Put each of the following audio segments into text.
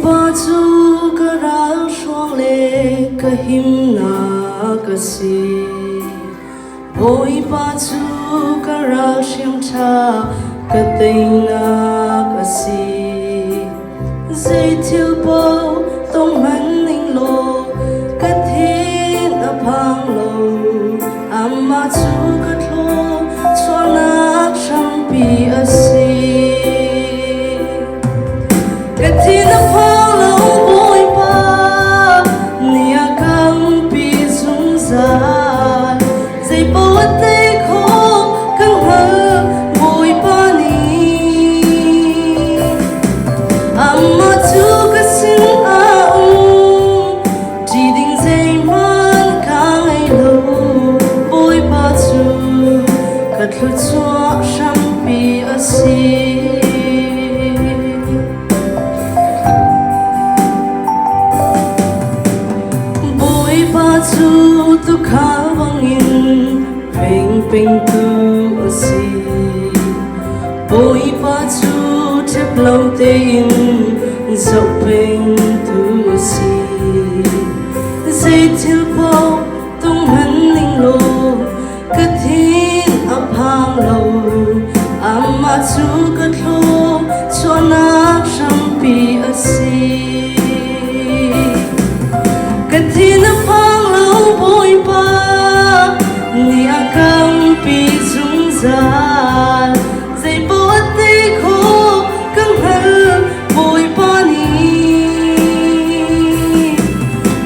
ba chu ka ra suang le ka him na ka si Boi ba chu ka ra sim tha ka ting na ka si Dây thiêu bo tông mắn ninh lô ka thiên a phang lô amma chu ka thlo chua na sang pi a si ka thiên a phang lô boi ba nia kang pi zum za dây bo te kho kang ha boi ba ni amma chu ka sin a chỉ định dây man kang ai lo boi ba chu ka thlu chua sang pi a si chu tu khá vang in ping ping tu si boi ba chu thep lâu te in dậu ping tu si dây thiêu bao tung hắn ninh lô ka thiên a phang lâu amma chu ka thlo cho na sang pi a si ka thiên a phang lâu boi ba nia kang pi zum za dây bo te kho kang hal boi ba ni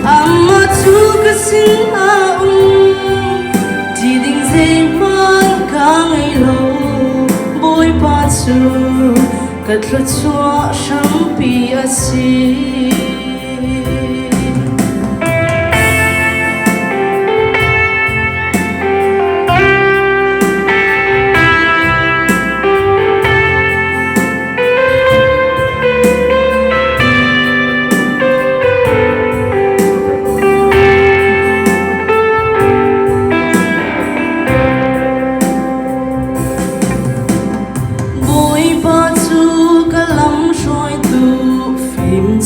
amma chu ka sin a chỉ định dây man kang ai lo boi ba chu ka thlo chua sang pi a si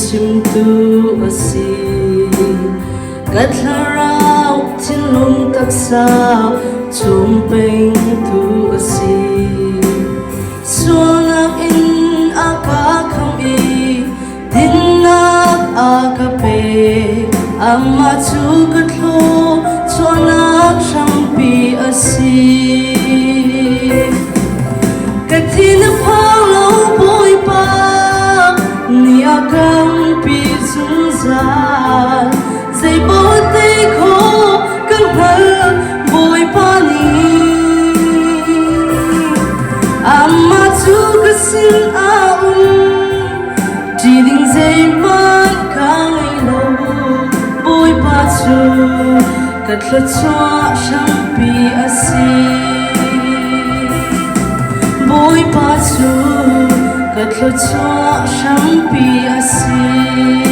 chim tu a si kat harau thin lung tak sa chum peng tu a si suang in a ka kham i din nak a ka pe amma chu ka thlo chuanak sang pi a si ka thin a phang lo boi pa nia kang pi zum za dây bo te kho kang hal boi pa ni amma chu ka sin a chỉ định dây man kang ai lo boi pa chu ka thlo chua sang pi a si boi pa chu ka thlo chua sang pi a si